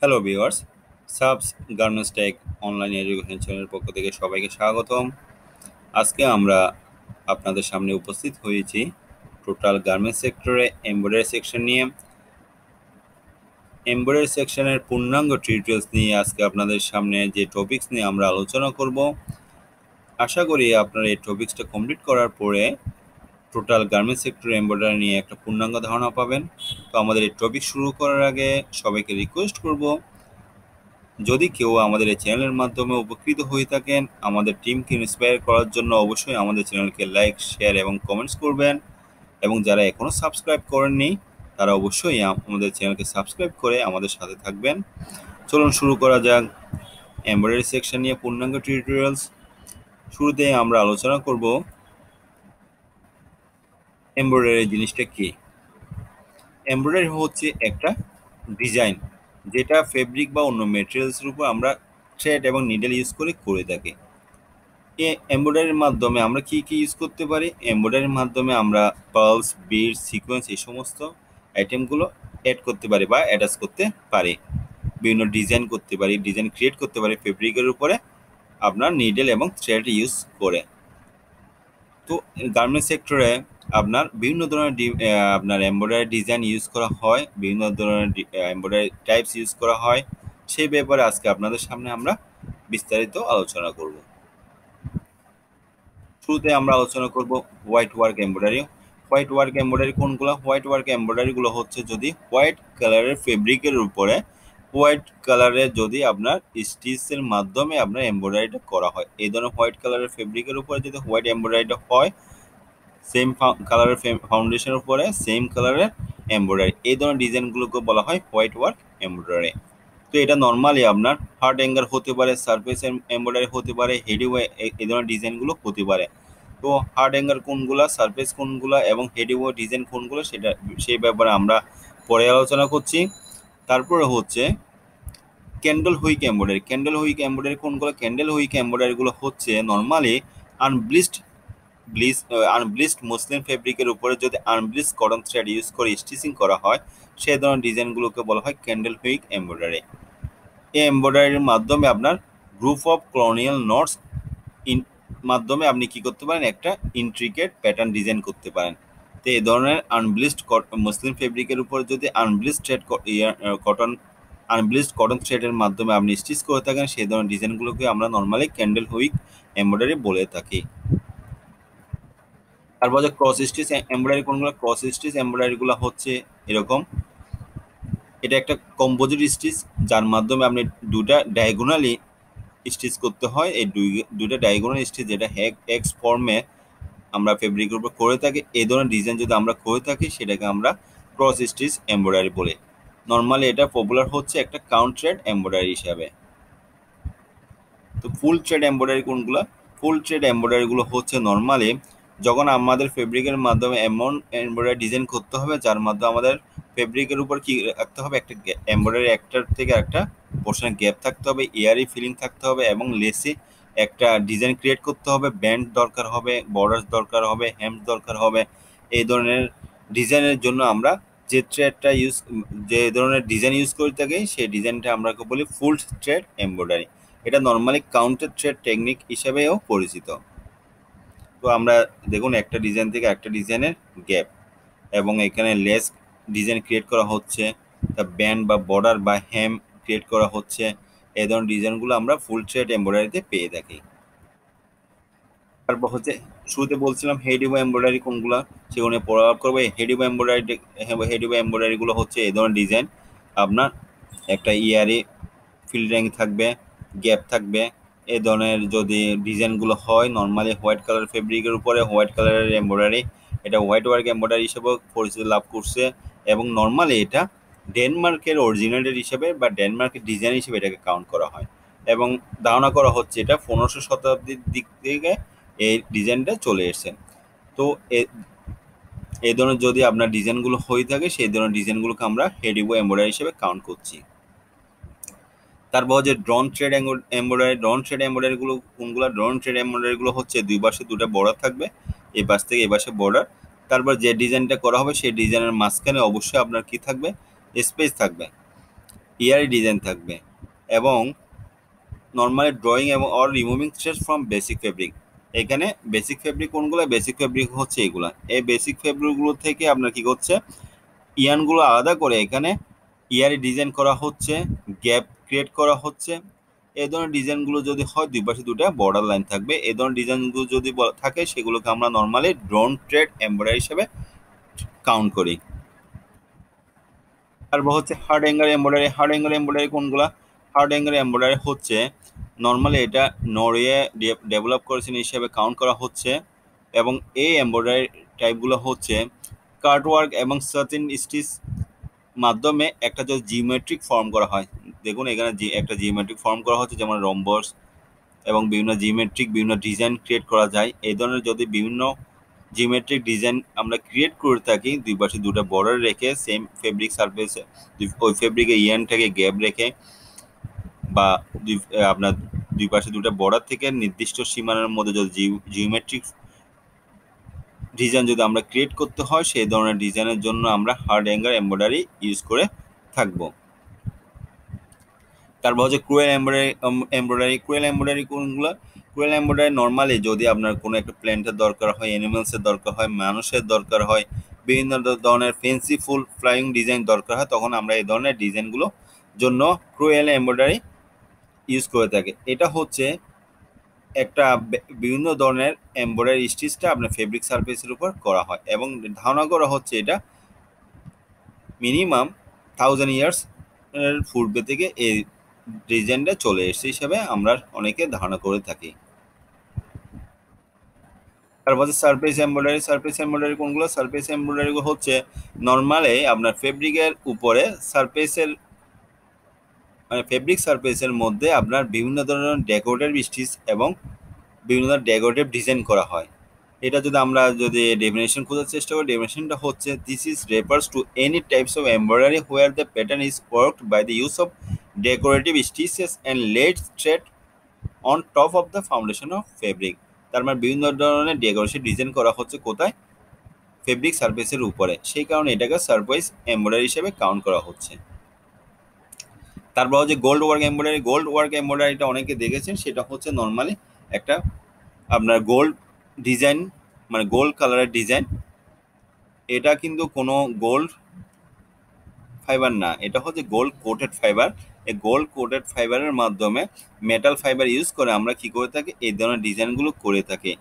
Hello viewers, সাবস garments tech online education চ্যানেলের পক্ষ থেকে সবাইকে স্বাগতম। আজকে আমরা আপনাদের সামনে উপস্থিত হয়েছি টোটাল গার্মেন্টস সেক্টরে এমব্রয়ডারি সেকশন নিয়ে। এমব্রয়ডারি সেকশনের পূর্ণাঙ্গ টিউটোরিয়ালস নিয়ে আজকে আপনাদের সামনে যে টপিকস নিয়ে আমরা আলোচনা করব। আশা করি আপনারা এই টপিকসটা কমপ্লিট করার পরে টোটাল গার্মেন্টস সেক্টর এমব্রয়ডারি নিয়ে একটা পূর্ণাঙ্গ ধারণা পাবেন। তো আমাদের এই টপিক শুরু করার আগে সবাইকে রিকোয়েস্ট করব, যদি কেউ আমাদের এই চ্যানেলের মাধ্যমে উপকৃত হয়ে থাকেন, আমাদের টিমকে ইন্সপায়ার করার জন্য অবশ্যই আমাদের চ্যানেলকে লাইক, শেয়ার এবং কমেন্টস করবেন। এবং যারা এখনও সাবস্ক্রাইব করেননি তারা অবশ্যই আমাদের চ্যানেলকে সাবস্ক্রাইব করে আমাদের সাথে থাকবেন। চলুন শুরু করা যাক এমব্রয়ডারি সেকশন নিয়ে পূর্ণাঙ্গ টিউটোরিয়ালস। শুরুতে আমরা আলোচনা করব এমব্রয়ডারি জিনিসটা কি। এমব্রয়ডারি হচ্ছে একটা ডিজাইন যেটা ফেব্রিক বা অন্য মেটেরিয়ালসের উপর আমরা থ্রেড এবং নিডেল ইউজ করে থাকি। এমব্রয়ডারির মাধ্যমে আমরা কি কি ইউজ করতে পারি? এমব্রয়ডারির মাধ্যমে আমরা পার্লস, বিডস, সিকোয়েন্স এই সমস্ত আইটেমগুলো অ্যাড করতে পারি বা অ্যাটাচ করতে পারি। বিভিন্ন ডিজাইন করতে পারি, ডিজাইন ক্রিয়েট করতে পারি ফেব্রিকের উপরে আপনার নিডেল এবং থ্রেড ইউজ করে। তো গার্মেন্টস সেক্টরে আপনার বিভিন্ন ধরনের আপনার এমব্রয়ডারি ডিজাইন ইউজ করা হয়, বিভিন্ন ধরনের এমব্রয়ডারি টাইপস ইউজ করা হয়। সেই ব্যাপারে আজকে আপনাদের সামনে আমরা বিস্তারিত আলোচনা করব। শুরুতে আমরা আলোচনা করব white work embroidery. White work embroidery কোনগুলো? হোয়াইট ওয়ার্ক এমব্রয়ডারিগুলো হচ্ছে যদি হোয়াইট কালারের ফেব্রিকের উপরে হোয়াইট কালারে যদি আপনার স্টিচের মাধ্যমে আপনার এমব্রয়ডারিটা করা হয়, এই ধরনের হোয়াইট কালারের ফেব্রিকের উপরে যদি হোয়াইট এমব্রয়ডারিটা হয়, সেম কালারের ফাউন্ডেশনের উপরে সেম কালারের এমব্রয়ডারি, এই ধরনের ডিজাইনগুলোকে বলা হয় হোয়াইট ওয়ার্ক এমব্রয়ডারি। তো এটা নর্মালি আপনার হার্ড অ্যাঙ্গার হতে পারে, সারফেস এমব্রয়ডারি হতে পারে, হেডি এই ধরনের ডিজাইনগুলো হতে পারে। তো হার্ড অ্যাঙ্গার কোনগুলা, সারফেস কোনগুলা এবং হেডি ডিজাইন কোনগুলো সেটা সেই ব্যাপারে আমরা পরে আলোচনা করছি। তারপরে হচ্ছে ক্যান্ডেল হুইক এমব্রয়ডারি। ক্যান্ডেল হুইক এমব্রয়ডারি কোনগুলো? ক্যান্ডেল হুইক এমব্রয়ডারিগুলো হচ্ছে নর্মালি আনব্লিস্ট মসলিন ফেব্রিকের উপরে যদি আনব্লিস্ট কটন থ্রেড ইউজ করে স্টিচিং করা হয়, সেই ধরনের ডিজাইনগুলোকে বলা হয় ক্যান্ডেল হুইক এমব্রয়ডারি। এই এমব্রয়ডারির মাধ্যমে আপনার গ্রুপ অফ কলোনিয়াল নটস মাধ্যমে আপনি কি করতে পারেন? একটা ইন্ট্রিকেট প্যাটার্ন ডিজাইন করতে পারেন। তো এই ধরনের আনব্লিস্ট মসলিন ফেব্রিকের উপর যদি আনব্লিস্ট কটন থ্রেডের মাধ্যমে আপনি স্টিচ করে থাকেন, সেই ধরনের ডিজাইনগুলোকে আমরা নর্মালি ক্যান্ডেল হুইক এমব্রয়ডারি বলে থাকি। তারপর যে ক্রস স্টিচ এমব্রয়ডারি কোনগুলো? ক্রস স্টিচ এমব্রয়ডারিগুলো হচ্ছে এরকম, এটা একটা কম্পোজিট স্টিচ যার মাধ্যমে আপনি দুটা ডায়াগোনালি স্টিচ করতে হয়। এই দুইটা ডায়াগোনাল স্টিচ যেটা এক্স ফর্মে আমরা ফেব্রিকের উপর করে থাকি, এই ধরনের ডিজাইন যদি আমরা করে থাকি সেটাকে আমরা ক্রস স্টিচ এমব্রয়ডারি বলি। নর্মালি এটা পপুলার হচ্ছে একটা কাউন্ট থ্রেড এমব্রয়ডারি হিসাবে। তো ফুল থ্রেড এমব্রয়ডারি কোনগুলো? ফুল থ্রেড এমব্রয়ডারিগুলো হচ্ছে নর্মালি যখন আমাদের ফেব্রিকের মাধ্যমে এমন এমব্রয়ডারি ডিজাইন করতে হবে যার মাধ্যমে আমাদের ফেব্রিকের উপর কি রাখতে হবে? একটা এমব্রয়ডারি একটার থেকে একটা পোর্শনে গ্যাপ থাকতে হবে, এয়ারি ফিলিং থাকতে হবে এবং লেসে একটা ডিজাইন ক্রিয়েট করতে হবে। ব্যান্ড দরকার হবে, বর্ডার দরকার হবে, হ্যামস দরকার হবে। এই ধরনের ডিজাইনের জন্য আমরা যে ধরনের ডিজাইন ইউজ করে থাকি সেই ডিজাইনটা আমরা বলি ফুল থ্রেড এমব্রয়ডারি। এটা নর্মালি কাউন্টার থ্রেড টেকনিক হিসেবেও পরিচিত। তো আমরা দেখুন একটা ডিজাইন থেকে একটা ডিজাইনের গ্যাপ এবং এখানে লেস ডিজাইন ক্রিয়েট করা হচ্ছে, তা ব্যান্ড বা বর্ডার বা হ্যাম ক্রিয়েট করা হচ্ছে। এই ধরনের ডিজাইনগুলো আমরা ফুল থ্রেড এমব্রয়ডারিতে পেয়ে থাকি। তারপর হচ্ছে শুরুতে বলছিলাম হেডিও এমব্রয়ডারি কোনগুলো, সেগুলো পড়া করবে। হেডিও এমব্রয়ডারিগুলো হচ্ছে এই ধরনের ডিজাইন আপনার একটা ইয়ারে ফিল্ডিং থাকবে, গ্যাপ থাকবে। এই ধরনের যদি ডিজাইনগুলো হয় নর্মালি হোয়াইট কালার ফেব্রিকের উপরে হোয়াইট কালারের এমব্রয়ডারি, এটা হোয়াইট ওয়ার্ক এমব্রয়ডারি হিসেবেও পরিচিতি লাভ করছে। এবং নর্মালি এটা ডেনমার্কের অরিজিনালের হিসেবে বা ডেনমার্কের ডিজাইন হিসেবে এটাকে কাউন্ট করা হয় এবং ধারণা করা হচ্ছে এটা 1500 শতাব্দীর দিক থেকে এই ডিজাইনটা চলে এসছে। তো এই ধরনের যদি আপনার ডিজাইনগুলো হয়ে থাকে সেই ধরনের ডিজাইনগুলোকে আমরা হেডিও এমব্রয়ডারি হিসেবে কাউন্ট করছি। তারপর হচ্ছে ড্রন থ্রেড এমব্রয়ডারিগুলো কোনগুলো? ড্রন থ্রেড এমব্রয়ডারিগুলো হচ্ছে দুই পাশে দুটো বর্ডার থাকবে, এই পাশ থেকে এই পাশে বর্ডার। তারপর যে ডিজাইনটা করা হবে সেই ডিজাইনের মাঝখানে অবশ্যই আপনার কি থাকবে? স্পেস থাকবে। ইয়ারি ডিজাইন থাকবে এবং নর্মালি ড্রয়িং এবং or removing thread from basic fabric. এখানে বেসিক ফেব্রিক কোনগুলো? বেসিক ফেব্রিক হচ্ছে এগুলা। এই বেসিক ফেব্রিকগুলো থেকে আপনার কি করছে, ইয়ানগুলো আলাদা করে এখানে ইয়ারি ডিজাইন করা হচ্ছে, গ্যাপ ক্রিয়েট করা হচ্ছে। এই ধরনের ডিজাইনগুলো যদি হয়, দুই পাশে দুটা বর্ডার লাইন থাকবে, এই ধরনের ডিজাইনগুলো যদি থাকে সেগুলোকে আমরা নর্মালি ড্রোন থ্রেড এমব্রয়ডারি হিসেবে কাউন্ট করি। তারপর হচ্ছে hard angle embroidery. Hard angle embroidery কোনগুলা? হার্ড অ্যাঙ্গেল এমব্রয়ডারি হচ্ছে নর্মালি এটা নরওয়ে ডেভেলপ করেছেন হিসেবে কাউন্ট করা হচ্ছে এবং এই এমব্রয়ডারি টাইপগুলো হচ্ছে কাটওয়ার্ক এবং সার্টিন স্টিচ মাধ্যমে একটা যদি জিওমেট্রিক ফর্ম করা হয়। দেখুন এখানে একটা জিওমেট্রিক ফর্ম করা হচ্ছে, যেমন রম্বস এবং বিভিন্ন জিওমেট্রিক বিভিন্ন ডিজাইন ক্রিয়েট করা যায়। এই ধরনের যদি বিভিন্ন জিওমেট্রিক ডিজাইন আমরা ক্রিয়েট করে থাকি, দুই পাশে দুটো বর্ডার রেখে সেম ফেব্রিক সারফেসে ওই ফেব্রিকের ইয়ানটাকে গ্যাপ রেখে বা আপনার দুই পাশে দুটো বর্ডার থেকে নির্দিষ্ট সীমানার মধ্যে যদি জিওমেট্রিক ডিজাইন যদি আমরা ক্রিয়েট করতে হয়, সেই ধরনের ডিজাইনের জন্য আমরা হার্ড অ্যাঙ্গেল এমব্রয়ডারি ইউজ করে থাকবো। তারপর হচ্ছে ক্রুয়েল এমব্রয়ডারি কোনগুলো? ক্রুয়েল এমব্রয়ডারি নর্মালি যদি আপনার কোনো একটা প্ল্যান্টের দরকার হয়, অ্যানিমালসের দরকার হয়, মানুষের দরকার হয়, বিভিন্ন ধরনের ফেন্সিফুল ফ্লাইং ডিজাইন দরকার হয়, তখন আমরা এই ধরনের ডিজাইনগুলো জন্য ক্রুয়েল এমব্রয়ডারি ইউজ করে থাকি। এটা হচ্ছে একটা বিভিন্ন ধরনের এমব্রয়ডারি স্টিচটা আপনার ফেব্রিক সারফেসের উপর করা হয় এবং ধারণা করা হচ্ছে এটা মিনিমাম 1000 ইয়ার্স এর পূর্বে থেকে এই ডিজাইনটা চলে এসেছে হিসাবে আমরা অনেকে ধারণা করে থাকি। তারপর হচ্ছে সারফেস এমব্রয়ডারি। সারফেস এমব্রয়ডারি কোনগুলো? সারফেস এমব্রয়ডারি হচ্ছে নর্মালি আপনার ফেব্রিকের উপরে সারফেসের মানে ফেব্রিক সারফেসের মধ্যে আপনার বিভিন্ন ধরনের ডেকোরেটিভ স্টিচ এবং বিভিন্ন ধরনের ডেকোরেটিভ ডিজাইন করা হয়। এটা যদি ডেফিনেশন খোঁজার চেষ্টা করি, ডেফিনেশনটা হচ্ছে this is refers to any types of embroidery where the pattern is worked by the use of decorative stitches and laid thread on top of the foundation of fabric. তার মানে বিভিন্ন ধরনের ডেকোরেশন ডিজাইন করা হচ্ছে কোথায়? Fabric সারফেসের উপরে, সেই কারণে এটাকে সারফেস এমব্রয়ডারি হিসেবে কাউন্ট করা হচ্ছে। তারপর হচ্ছে gold work embroidery. Gold work এমব্রয়ডারিটা অনেকে দেখেছেন, সেটা হচ্ছে নর্মালি একটা আপনার গোল্ড ডিজাইন মানে গোল্ড কালারের ডিজাইন। এটা কিন্তু কোনো গোল্ড ফাইবার না, এটা হচ্ছে গোল্ড কোটেড ফাইবার। এই গোল্ড কোটেড ফাইবারের মাধ্যমে মেটাল ফাইবার ইউজ করে আমরা কি করে থাকি? এই ধরনের ডিজাইনগুলো করে থাকি।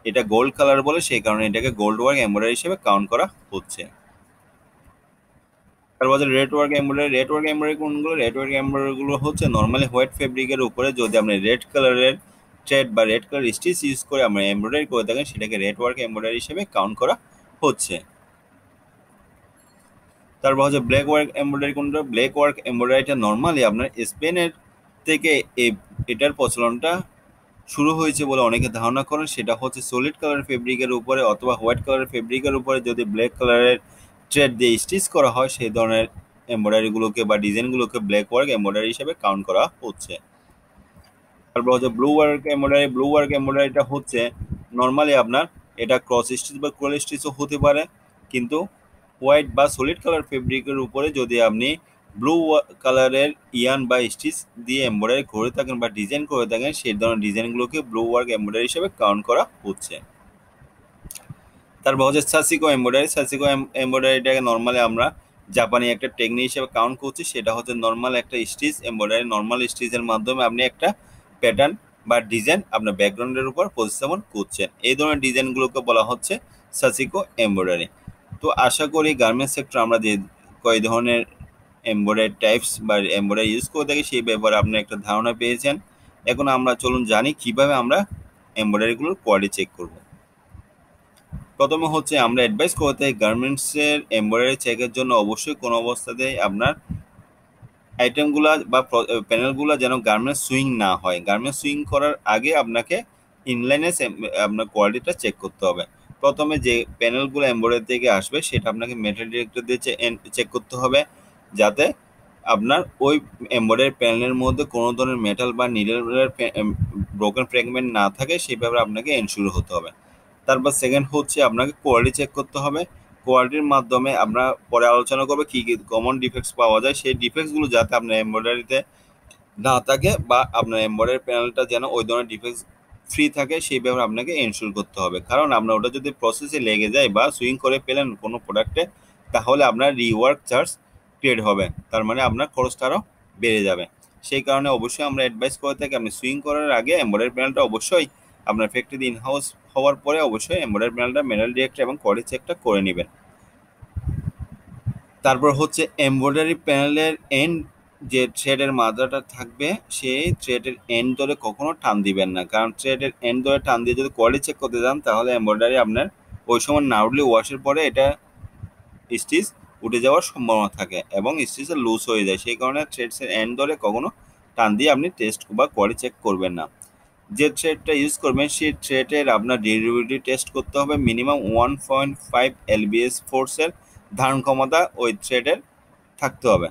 এটা গোল্ড কালার বলে, সেই কারণে এটাকে গোল্ড ওয়ার্ক এমব্রয়ডারি হিসেবে কাউন্ট করা হচ্ছে। তারপর red work embroidery. Red work embroidery কোনগুলো? রেড ওয়ার্ক এমব্রয়ডারিগুলো হচ্ছে নর্মালি হোয়াইট ফেব্রিকের উপরে যদি আপনি রেড কালারের থ্রেড বা রেড কালার স্টিচ ইউজ করে আমরা এমব্রয়ডারি করে থাকেন, সেটাকে রেড ওয়ার্ক এমব্রয়ডারি হিসেবে কাউন্ট করা হচ্ছে। তারপর হচ্ছে ব্ল্যাক ওয়ার্ক এমব্রয়ডারি কোনটা? ব্ল্যাক ওয়ার্ক এমব্রয়ডারিটা নর্মালি আপনার স্পেনের থেকে এটার প্রচলনটা শুরু হয়েছে বলে অনেকে ধারণা করেন। সেটা হচ্ছে সলিড কালার ফেব্রিকের উপরে অথবা হোয়াইট কালার ফেব্রিকের উপরে যদি ব্ল্যাক কালারের থ্রেড দিয়ে স্টিচ করা হয়, সেই ধরনের এমব্রয়ডারিগুলোকে বা ডিজাইনগুলোকে ব্ল্যাক ওয়ার্ক এমব্রয়ডারি হিসেবে কাউন্ট করা হচ্ছে। তারপর হচ্ছে blue work embroidery. Blue work এমব্রয়ডারিটা হচ্ছে নর্মালি আপনার এটা ক্রস স্টিচ বা কোয়েল স্টিচও হতে পারে, কিন্তু হোয়াইট বা সলিড কালার ফেব্রিকের উপরে যদি আপনি ব্লু কালারের ইয়ান বা স্টিচ দিয়ে এমব্রয়ডারি করে থাকেন বা ডিজাইন করে থাকেন, সেই ধরনের ডিজাইনগুলোকে ব্লু ওয়ার্ক এমব্রয়ডারি হিসেবে কাউন্ট করা হচ্ছে। তারপর হচ্ছে সাসিকো এমব্রয়ডারি। সাসিকো এমব্রয়ডারিটাকে নর্মালি আমরা জাপানি একটা টেকনিক হিসেবে কাউন্ট করছি। সেটা হচ্ছে নর্মাল একটা স্টিচ এমব্রয়ডারি, নর্মাল স্টিচের মাধ্যমে আপনি একটা প্যাটার্ন বা ডিজাইন আপনার ব্যাকগ্রাউন্ডের উপর প্রতিস্থাপন করছেন। এই ধরনের ডিজাইনগুলোকে বলা হচ্ছে সাসিকো এমব্রয়ডারি। তো আশা করি গার্মেন্টস সেক্টর আমরা যে কয় ধরনের এমব্রয়ডারি টাইপস বা এমব্রয়ডারি ইউজ করে থাকি সেই ব্যাপারে আপনি একটা ধারণা পেয়েছেন। এখন আমরা চলুন জানি কিভাবে আমরা এমব্রয়ডারিগুলোর কোয়ালিটি চেক করব। প্রথমে হচ্ছে আমরা অ্যাডভাইস করে থাকি গার্মেন্টসের এমব্রয়ডারি চেকের জন্য অবশ্যই কোনো অবস্থাতেই আপনার আইটেমগুলা বা প্যানেলগুলো যেন গার্মেন্টস সুইং না হয়। গার্মেন্টস সুইং করার আগে আপনাকে ইনলাইনে আপনার কোয়ালিটিটা চেক করতে হবে। প্রথমে যে প্যানেলগুলো এমব্রয়ডারি থেকে আসবে সেটা আপনাকে মেটাল ডিটেক্টর দিয়ে চেক করতে হবে, যাতে আপনার ওই এমব্রয়ডারি প্যানেলের মধ্যে কোনো ধরনের মেটাল বা নিডেলের ব্রোকেন ফ্র্যাগমেন্ট না থাকে, সেইভাবে আপনাকে এনশিওর হতে হবে। তারপর সেকেন্ড হচ্ছে আপনাকে কোয়ালিটি চেক করতে হবে। কোয়ালিটির মাধ্যমে আমরা পরে আলোচনা করবো কি কি কমন ডিফেক্টস পাওয়া যায়, সেই ডিফেক্টসগুলো যাতে আপনার এমব্রয়ডারিতে না থাকে বা আপনার এমব্রয়ডারি প্যানেলটা যেন ওই ধরনের ডিফেক্টস ফ্রি থাকে সেই ব্যাপারে আপনাকে এনশিওর করতে হবে। কারণ আপনার ওটা যদি প্রসেসে লেগে যায় বা সুইং করে পেলেন কোনো প্রোডাক্টে, তাহলে আপনার রিওয়ার্ক চার্জ ক্রিয়েট হবে, তার মানে আপনার খরচটা আরও বেড়ে যাবে। সেই কারণে অবশ্যই আমরা অ্যাডভাইস করে থাকি আপনি সুইং করার আগে এমব্রয়ডারি প্যানেলটা অবশ্যই আপনার ফ্যাক্টরি ইন হাউস হওয়ার পরে অবশ্যই এমব্রয়ডারি প্যানেলটা ম্যানুয়াল ডিরেক্টর এবং কোয়ালিটি চেকটা করে নেবেন। তারপর হচ্ছে এমব্রয়ডারি প্যানেলের এন্ড যে থ্রেডের মাথাটা থাকবে সেই থ্রেডের এন্ড ধরে কখনো টান দিবেন না, কারণ থ্রেডের এন্ড ধরে টান দিয়ে যদি কোয়ালিটি চেক করতে যান তাহলে এমব্রয়ডারি আপনার ওই সময় না উঠলে ওয়াশের পরে এটা স্টিচ উঠে যাওয়ার সম্ভাবনা থাকে এবং স্টিচে লুজ হয়ে যায়। সেই কারণে থ্রেডসের এন্ড ধরে কখনো টান দিয়ে আপনি টেস্ট বা কোয়ালিটি চেক করবেন না। যে থ্রেডটা ইউজ করবেন সেই থ্রেডের আপনার ডিউরেবিলিটি টেস্ট করতে হবে, মিনিমাম 1.5 LBS ফোর্সের ধারণ ক্ষমতা ওই থ্রেডের থাকতে হবে।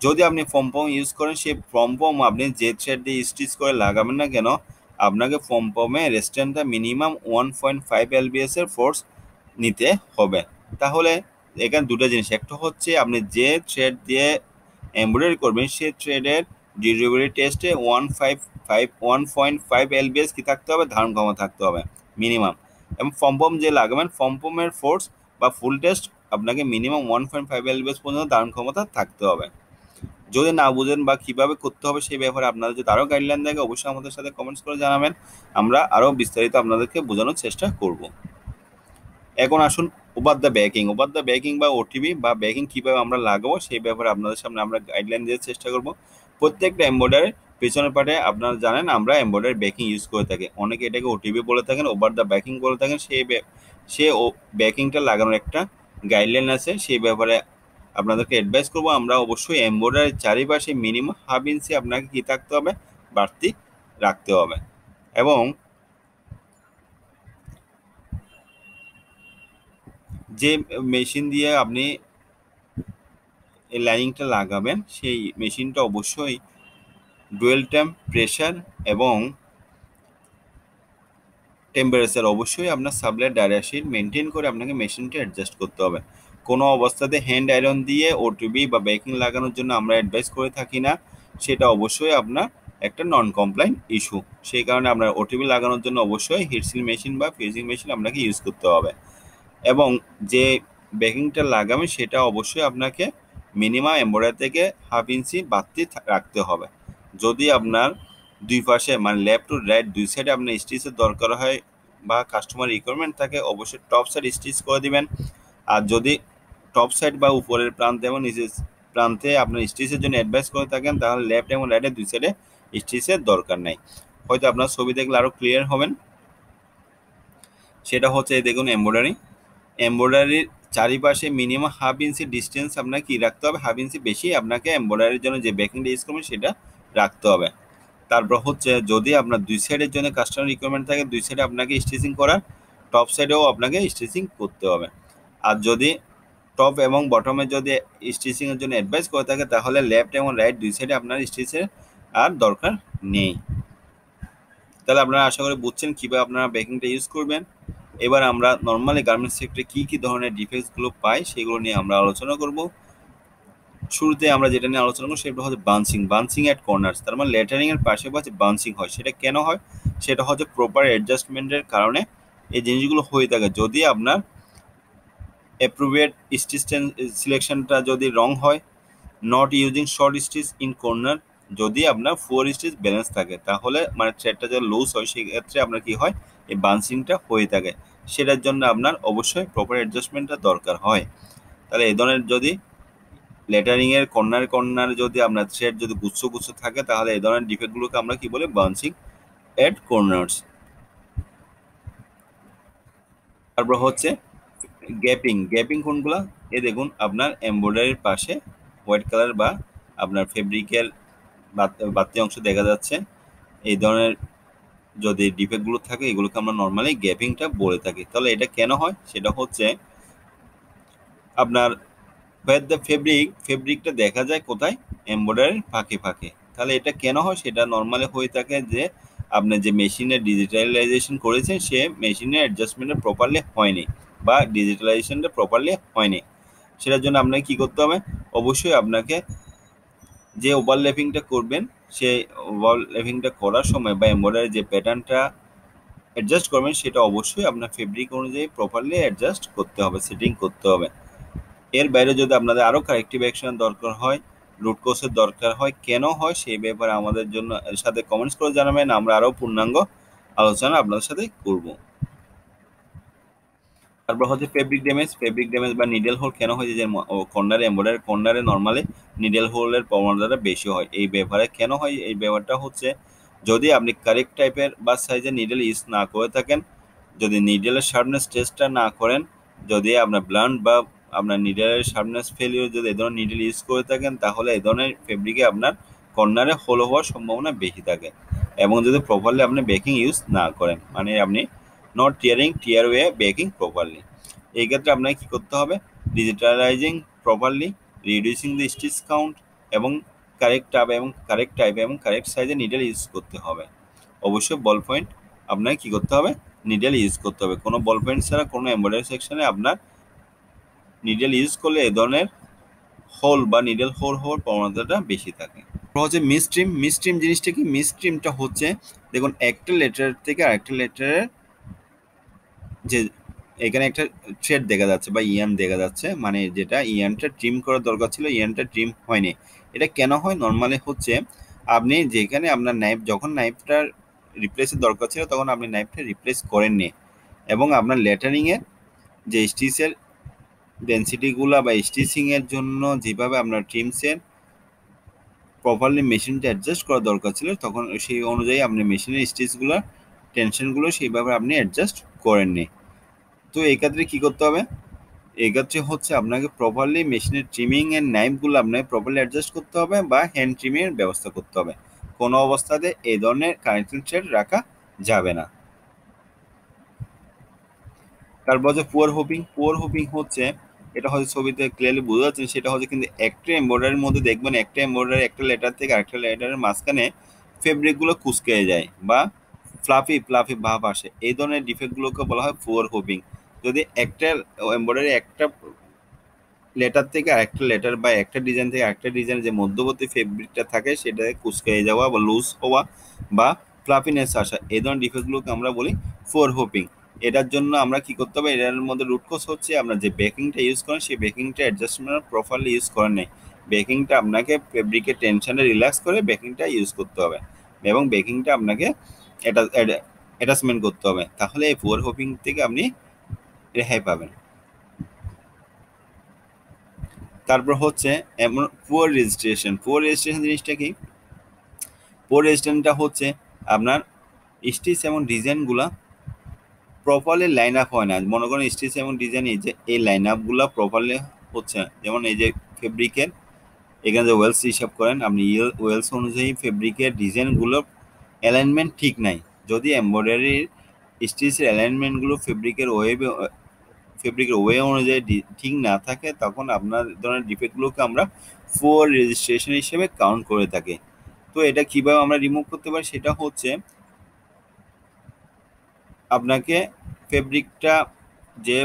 যদি আপনি পম ইউজ করেন সেই পম আপনি যে থ্রেড দিয়ে স্টিচ করে লাগাবেন না কেন আপনাকে পমে রেস্টেন্টটা মিনিমাম 1.5 LBS এর ফোর্স নিতে হবে। তাহলে এখানে দুটো জিনিস, একটা হচ্ছে আপনি যে থ্রেড দিয়ে এমব্রয়ডারি করবেন সেই থ্রেডের ডিউরেবিলিটি টেস্টে 1.5 LBS কি থাকতে হবে, ধারণ ক্ষমতা থাকতে হবে মিনিমাম। এবং পম যে লাগাবেন পমের ফোর্স বা ফুল টেস্ট আপনাকে মিনিমাম 1.5 LBS পর্যন্ত ধারণ ক্ষমতা থাকতে হবে। যদি না বুঝেন বা কিভাবে করতে হবে সেই ব্যাপারে আপনারা যদি আরও গাইডলাইন থাকে অবশ্যই আমাদের সাথে কমেন্টস করে জানাবেন, আমরা আরও বিস্তারিত আপনাদেরকে বোঝানোর চেষ্টা করব। এখন আসুন ওভার দ্য ব্যাকিং বা ওটিবি বা ব্যাকিং কীভাবে আমরা লাগাবো সেই ব্যাপারে আপনাদের সামনে আমরা গাইডলাইন দেওয়ার চেষ্টা করব। প্রত্যেকটা এমব্রয়ডারির পেছনের পার্টে আপনারা জানেন আমরা এমব্রয়ডারি ব্যাকিং ইউজ করে থাকি, অনেকে এটাকে ওটিবি বলে থাকেন, ওভার দ্য ব্যাকিং বলে থাকেন। সেই ব্যাকিংটা লাগানোর একটা গাইডলাইন আছে, সেই ব্যাপারে আপনাদেরকে অ্যাডভাইস করবো। আমরা অবশ্যই এমব্রয়ডারির চারিপাশে মিনিমাম হাফ ইঞ্চি আপনাকে কী থাকতে হবে, বাড়তি রাখতে হবে। এবং যে মেশিন দিয়ে আপনি এই লাইনিংটা লাগাবেন সেই মেশিনটা অবশ্যই ডুয়েল টেম্প প্রেশার এবং টেম্পারেচার অবশ্যই আপনার সাপ্লাই ডায়রা শিট মেনটেন করে আপনাকে মেশিনটা অ্যাডজাস্ট করতে হবে। কোনো অবস্থাতে হ্যান্ড আয়রন দিয়ে ওটিবি বা বেকিং লাগানোর জন্য আমরা অ্যাডভাইস করে থাকি না, সেটা অবশ্যই আপনার একটা নন কমপ্লাইন্ট ইস্যু। সেই কারণে আপনার ওটিবি লাগানোর জন্য অবশ্যই হিটসিল মেশিন বা ফ্রিজিং মেশিন আপনাকে ইউজ করতে হবে। এবং যে বেকিংটা লাগাবেন সেটা অবশ্যই আপনাকে মিনিমাম এমব্রয়ডারি থেকে হাফ ইঞ্চি বাড়তি রাখতে হবে। যদি আপনার দুই পাশে মানে লেফট টু রাইট দুই সাইডে আপনার স্টিচের দরকার হয় বা কাস্টমার রিকোয়ারমেন্ট থাকে অবশ্যই টপ সাইড স্টিচ করে দিবেন। আর যদি টপ সাইড বা উপরের প্রান্তে এবং নিচের প্রান্তে আপনার স্টিচের জন্য অ্যাডভাইস করে থাকেন তাহলে লেফট এবং রাইটে দুই সাইডে স্টিচের দরকার নেই। হয়তো আপনার ছবি দেখলে আরও ক্লিয়ার হবেন। সেটা হচ্ছে দেখুন এমব্রয়ডারির চারিপাশে মিনিমাম হাফ ইঞ্চি ডিস্টেন্স আপনাকে কী রাখতে হবে, হাফ ইঞ্চি বেশি আপনাকে এমব্রয়ডারির জন্য যে ব্যাকিংটা ইউজ করবেন সেটা রাখতে হবে। তারপর হচ্ছে যদি আপনার দুই সাইডের জন্য কাস্টমার রিকোয়ারমেন্ট থাকে দুই সাইডে আপনাকে স্টিচিং করার, টপ সাইডেও আপনাকে স্টিচিং করতে হবে। আর যদি টপ এবং বটমে যদি স্টিচিংয়ের জন্য অ্যাডভাইস করে থাকে তাহলে লেফট এবং রাইট দুই সাইডে আপনার স্টিচের আর দরকার নেই। তাহলে আপনারা আশা করি বুঝছেন কীভাবে আপনারা ব্যাকিংটা ইউজ করবেন। এবার আমরা নর্মালি গার্মেন্টস সেক্টরে কী ধরনের ডিফেক্টসগুলো পাই সেগুলো নিয়ে আমরা আলোচনা করব। শুরুতে আমরা যেটা নিয়ে আলোচনা করবো সেটা হচ্ছে বাঞ্চিং অ্যাট কর্নার্স, তার মানে লেটারিংয়ের পাশাপাশি বাঞ্চিং হয়। সেটা কেন হয়, সেটা হচ্ছে প্রপার অ্যাডজাস্টমেন্টের কারণে এই জিনিসগুলো হয়ে থাকে। যদি আপনার অ্যাপ্রোপ্রিয়েট স্টিচ সিলেকশনটা যদি রং হয়, not using short stitch in corner, যদি আপনার 4 স্টিচ ব্যালেন্স থাকে তাহলে মানে থ্রেডটা যদি লুজ হয় সেক্ষেত্রে আপনার কী হয়, এই বাঞ্চিংটা হয়ে থাকে। সেটার জন্য আপনার অবশ্যই প্রপার অ্যাডজাস্টমেন্টটা দরকার হয়। তাহলে এই ধরনের যদি লেটারিংয়ের কর্নার যদি আপনার থ্রেড যদি গুচ্ছ থাকে তাহলে এই ধরনের ডিফেক্টগুলোকে আমরা কি বলি, বাঞ্চিং এট কর্নার্স। তারপর হচ্ছে গ্যাপিং কোনগুলো, এ দেখুন আপনার এমব্রয়ডারির পাশে হোয়াইট কালার বা আপনার ফেব্রিকের বাড়তি অংশ দেখা যাচ্ছে, এই ধরনের যদি ডিফেক্টগুলো থাকে এগুলোকে আমরা নর্মালি গ্যাপিংটা বলে থাকি। তাহলে এটা কেন হয়, সেটা হচ্ছে আপনার দ্য ফেব্রিকটা দেখা যায় কোথায়, এমব্রয়ডারির ফাঁকে। তাহলে এটা কেন হয়, সেটা নর্মালি হয়ে থাকে যে আপনি যে মেশিনের ডিজিটালাইজেশন করেছেন সে মেশিনের অ্যাডজাস্টমেন্টটা প্রপারলি হয়নি, বা ডিজিটালাইজেশনটা প্রপারলি হয়নি। সেটার জন্য আপনাকে কি করতে হবে, অবশ্যই আপনাকে যে ওভারল্যাপিংটা করবেন সেই ওভারল্যাপিংটা করার সময় বা এমব্রয়ডারি যে প্যাটার্নটা অ্যাডজাস্ট করবেন সেটা অবশ্যই আপনার ফেব্রিক অনুযায়ী প্রপারলি অ্যাডজাস্ট করতে হবে, সেটিং করতে হবে। এর বাইরে যদি আপনাদের আরও কারেক্টিভ অ্যাকশন দরকার হয়, রুট কোর্সের দরকার হয়, কেন হয় সেই ব্যাপারে আমাদের জন্য এর সাথে কমেন্টস করে জানাবেন, আমরা আরও পূর্ণাঙ্গ আলোচনা আপনাদের সাথে করব। তারপর হচ্ছে ফেব্রিক ড্যামেজ বা নিডেল হোল কেন হয়, যে কর্নারে এমব্রয়ডারি কর্নারে নর্মালি নিডেল হোলের প্রবণতাটা বেশি হয়। এই ব্যাপারে কেন হয়, এই ব্যাপারটা হচ্ছে যদি আপনি কারেক্ট টাইপের বা সাইজের নিডেল ইউজ না করে থাকেন, যদি নিডেলের শার্পনেস টেস্টটা না করেন, যদি আপনার ব্লান্ট বা আপনার নিডেলের শার্পনেস ফেলিওর যদি এই ধরনের নিডেল ইউজ করে থাকেন, তাহলে এই ধরনের ফেব্রিকে আপনার কর্নারে হোল হওয়ার সম্ভাবনা বেশি থাকে। এবং যদি প্রপারলি আপনি বেকিং ইউজ না করেন, মানে আপনি not tear away backing properly, এই ক্ষেত্রে আপনাকে কী করতে হবে, digitalizing properly, reducing the stitch count এবং কারেক্ট টাইপ এবং কারেক্ট সাইজে নিডেল ইউজ করতে হবে। অবশ্যই বল পয়েন্ট আপনাকে কী করতে হবে, নিডেল ইউজ করতে হবে। কোনো বল পয়েন্ট ছাড়া কোনো এমব্রয়ডারি সেকশনে আপনার নিডেল ইউজ করলে এ ধরনের হোল বা নিডেল হোল হওয়ার প্রবণতাটা বেশি থাকে। হচ্ছে মিসট্রিম জিনিসটা কি, মিসট্রিমটা হচ্ছে দেখুন একটা লেটার থেকে আরেকটা লেটারের যে এখানে একটা থ্রেড দেখা যাচ্ছে বা ইয়ান দেখা যাচ্ছে, মানে যেটা ইয়ানটা ট্রিম করার দরকার ছিল, ইয়ানটা ট্রিম হয়নি। এটা কেন হয়, নর্মালি হচ্ছে আপনি যেখানে আপনার যখন নাইফটার রিপ্লেসের দরকার ছিল তখন আপনি নাইফটা রিপ্লেস করেননি, এবং আপনার লেটারিংয়ের যে স্টিচের ডেন্সিটিগুলো বা স্টিচিংয়ের জন্য যেভাবে আপনার ট্রিমসের প্রপারলি মেশিনটা অ্যাডজাস্ট করা দরকার ছিল, তখন সেই অনুযায়ী আপনি মেশিনের স্টিচগুলো টেনশনগুলো সেইভাবে আপনি অ্যাডজাস্ট করেননি। তো এই ক্ষেত্রে কী করতে হবে, এই ক্ষেত্রে হচ্ছে আপনাকে প্রপারলি মেশিনের ট্রিমিং এর নাইফগুলো আপনাকে প্রপারলি অ্যাডজাস্ট করতে হবে বা হ্যান্ড ট্রিমিংয়ের ব্যবস্থা করতে হবে। কোনো অবস্থাতে এই ধরনের কানেক্টিং থ্রেড রাখা যাবে না। তারপর হচ্ছে পুয়ার হোপিং হচ্ছে, এটা হয়তো ছবিতে ক্লিয়ারলি বোঝা যাচ্ছে, সেটা হচ্ছে কিন্তু একটা এমব্রয়ডারির মধ্যে দেখবেন একটা এমব্রয়ডারি একটা লেটার থেকে আরেকটা লেটারের মাঝখানে ফেব্রিকগুলো কুঁচকে যায় বা ফ্লাফি ভাব আসে, এই ধরনের ডিফেক্টগুলোকে বলা হয় পুয়ার হোপিং। যদি একটা এমব্রয়ডারি একটা লেটার থেকে আরেকটা লেটার বা একটা ডিজাইন থেকে আরেকটা ডিজাইনের যে মধ্যবর্তী ফেব্রিকটা থাকে সেটা কুঁচকে যাওয়া বা লুজ হওয়া বা ফ্লাফিনেস আসা, এই ধরনের ডিফেক্টগুলোকে আমরা বলি ফোর হোপিং। এটার জন্য আমরা কি করতে হবে, এটার মধ্যে রুট কজ হচ্ছে আমরা যে বেকিংটা ইউজ করেন সেই বেকিংটা অ্যাডজাস্টমেন্ট প্রপারলি ইউজ করেন নাই। বেকিংটা আপনাকে ফেব্রিকের টেনশনে রিল্যাক্স করে বেকিংটা ইউজ করতে হবে এবং বেকিংটা আপনাকে অ্যাটাচমেন্ট করতে হবে, তাহলে এই ফোর হোপিং থেকে আপনি রেহাই পাবেন। তারপর হচ্ছে এমন পুয়ার রেজিস্ট্রেশন জিনিসটা কি, পুয়ার রেজিস্ট্রেশনটা হচ্ছে আপনার স্টিচ এবং ডিজাইনগুলো প্রপারলি লাইন আপ হয় না। মনে করেন স্টিচ এবং ডিজাইন এই যে এই লাইন আপগুলো প্রপারলি হচ্ছে না, যেমন এই যে ফেব্রিকের এখানে যে ওয়েলস হিসাব করেন আপনি, ওয়েলস অনুযায়ী ফেব্রিকের ডিজাইনগুলো অ্যালাইনমেন্ট ঠিক নাই। যদি এমব্রয়ডারির স্টিচের অ্যালাইনমেন্টগুলো ফেব্রিকের ওয়ে অনুযায়ী ঠিক না থাকে, তখন আপনার ধরনের ডিফেক্টগুলোকে আমরা পুয়ার রেজিস্ট্রেশন হিসেবে কাউন্ট করে থাকি। তো এটা কিভাবে আমরা রিমুভ করতে পারি, সেটা হচ্ছে আপনাকে ফেব্রিকটা যে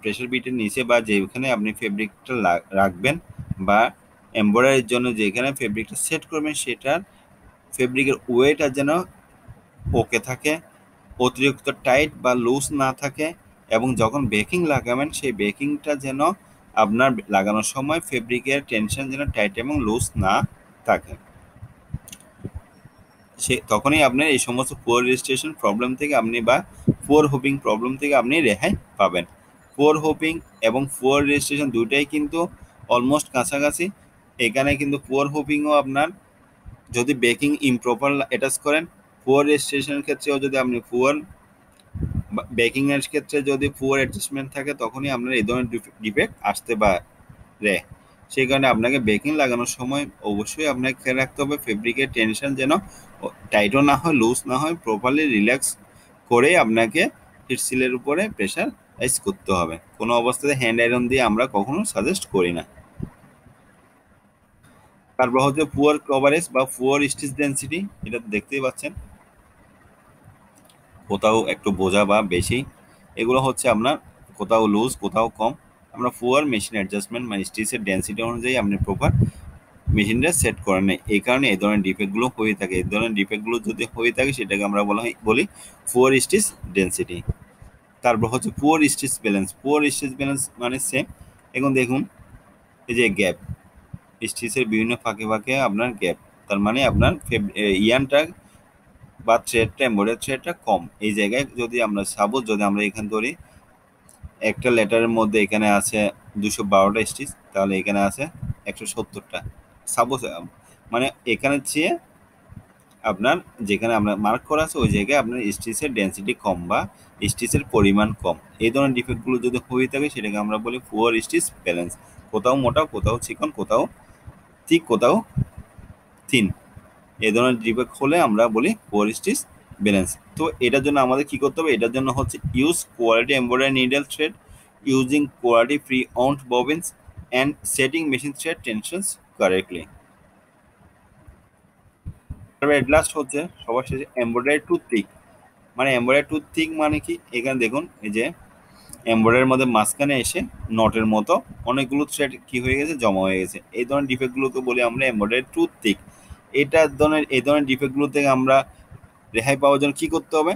প্রেশার বিটের নিচে বা যেখানে আপনি ফেব্রিকটা রাখবেন বা এমব্রয়ডারির জন্য যেখানে ফেব্রিকটা সেট করবেন সেটার ফেব্রিকের ওয়েটা যেন ওকে থাকে, অতিরিক্ত টাইট বা লুজ না থাকে, এবং যখন বেকিং লাগাবেন সেই বেকিংটা যেন আপনার লাগানোর সময় ফেব্রিকের টেনশন যেন টাইট এবং লুজ না থাকে, তখনই আপনার এই সমস্ত পুয়ার রেজিস্ট্রেশন প্রবলেম থেকে আপনি বা পুয়ার হোপিং প্রবলেম থেকে আপনি রেহাই পাবেন। পুয়ার হোপিং এবং পুয়ার রেজিস্ট্রেশন দুইটাই কিন্তু অলমোস্ট কাছাকাছি। এখানে কিন্তু পুয়ার হোপিংও আপনার যদি বেকিং ইমপ্রপার অ্যাটাচ করেন, পুয়ার রেজিস্ট্রেশনের ক্ষেত্রেও যদি আপনি বেকিংয়ের ক্ষেত্রে যদি পুয়ার অ্যাডজাস্টমেন্ট থাকে, তখনই আপনার এই ধরনের ডিফেক্ট আসতে পারে। সেই কারণে আপনাকে বেকিং লাগানোর সময় অবশ্যই আপনাকে খেয়াল রাখতে হবে ফেব্রিকের টেনশন যেন টাইটও না হয়, লুজ না হয়, প্রপারলি রিল্যাক্স করে আপনাকে হিট সিলের উপরে প্রেশারাইজ করতে হবে। কোনো অবস্থাতে হ্যান্ড আয়রন দিয়ে আমরা কখনো সাজেস্ট করি না। তারপর হচ্ছে পুয়ার কভারেজ বা পুয়ার স্টিচ ডেন্সিটি, এটা দেখতেই পাচ্ছেন কোথাও একটু বোঝা বা বেশি, এগুলো হচ্ছে আপনার কোথাও লুজ, কোথাও কম। আমরা পুয়ার মেশিন অ্যাডজাস্টমেন্ট মানে স্টিচের ডেন্সিটি অনুযায়ী আপনি প্রপার মেশিনটা সেট করেন না, এই কারণে এই ধরনের ডিফেক্টগুলো হয়ে থাকে। এই ধরনের ডিফেক্টগুলো যদি হয়ে থাকে সেটাকে আমরা বলি পুয়ার স্টিচ ডেন্সিটি। তারপর হচ্ছে poor stitch balance. Poor stitch balance মানে সেম। এখন দেখুন এই যে গ্যাপ, স্টিচের বিভিন্ন ফাঁকে ফাঁকে আপনার গ্যাপ, তার মানে আপনার ইয়ানটা বা থ্রেডটা, এমব্রয়ডারি থ্রেডটা কম। এই জায়গায় যদি আমরা সাপোজ যদি আমরা এখানে ধরি একটা লেটারের মধ্যে এখানে আছে 212টা স্টিচ, তাহলে এখানে আছে 170টা সাপোজ। মানে এখানে চেয়ে আপনার যেখানে আপনার মার্ক করা আছে ওই জায়গায় আপনার স্টিচের ডেন্সিটি কম বা স্টিচের পরিমাণ কম। এই ধরনের ডিফেক্টগুলো যদি হয়ে থাকে সেটাকে আমরা বলি পুয়ার স্টিচ ব্যালেন্স। কোথাও মোটা, কোথাও চিকন, কোথাও ঠিক, কোথাও থিন। এই ধরনের ডিফেক্ট হলে আমরা বলি পুয়ার স্টিচ ব্যালেন্স। তো এটার জন্য আমাদের কি করতে হবে? এটার জন্য হচ্ছে use quality embroidery needle thread, using quality free wound bobbins and setting machine thread tensions correctly. তারপরে এট লাস্ট হচ্ছে সবার শেষে এমব্রয়ডারি টুথপিক। মানে এমব্রয়ডারি টুথপিক মানে কি? এখানে দেখুন এই যে এমব্রয়ডারির মধ্যে মাঝখানে এসে নটের মতো অনেকগুলো থ্রেড কি হয়ে গেছে, জমা হয়ে গেছে। এই ধরনের ডিফেক্টগুলোকে বলি আমরা এমব্রয়ডারি টুথপিক। এই ধরনের ডিফেক্টগুলো থেকে আমরা রেহাই পাওয়ার জন্য কি করতে হবে?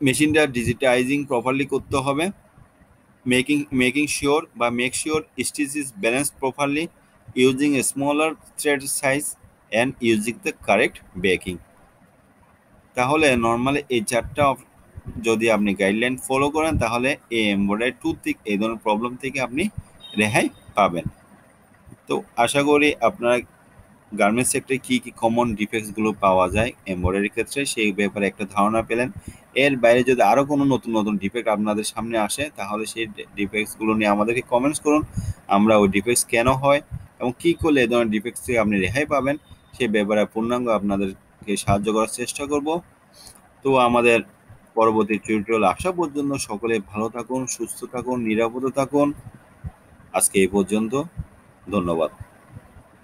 মেশিনটা ডিজিটাইজিং প্রপারলি করতে হবে, মেকিং শিওর বা make sure stitch is balanced properly, using a smaller thread size and using the correct baking. তাহলে নর্মালি এই চারটা যদি আপনি গাইডলাইন ফলো করেন তাহলে এই এমব্রয়ডারি টুথপিক এই ধরনের প্রবলেম থেকে আপনি রেহাই পাবেন। তো আশা করি আপনারা গার্মেন্টস সেক্টরে কী কী কমন ডিফেক্টসগুলো পাওয়া যায় এমব্রয়ডারির ক্ষেত্রে সেই ব্যাপারে একটা ধারণা পেলেন। এর বাইরে যদি আরও কোনো নতুন নতুন ডিফেক্ট আপনাদের সামনে আসে তাহলে সেই ডিফেক্টসগুলো নিয়ে আমাদেরকে কমেন্টস করুন। আমরা ওই ডিফেক্টস কেন হয় এবং কী করলে এই ধরনের ডিফেক্টস থেকে আপনি রেহাই পাবেন সেই ব্যাপারে পূর্ণাঙ্গ আপনাদেরকে সাহায্য করার চেষ্টা করব। তো আমাদের পরবর্তী টিউটোরিয়াল আসা পর্যন্ত সকলে ভালো থাকুন, সুস্থ থাকুন, নিরাপদে থাকুন। আজকে এই পর্যন্ত, ধন্যবাদ।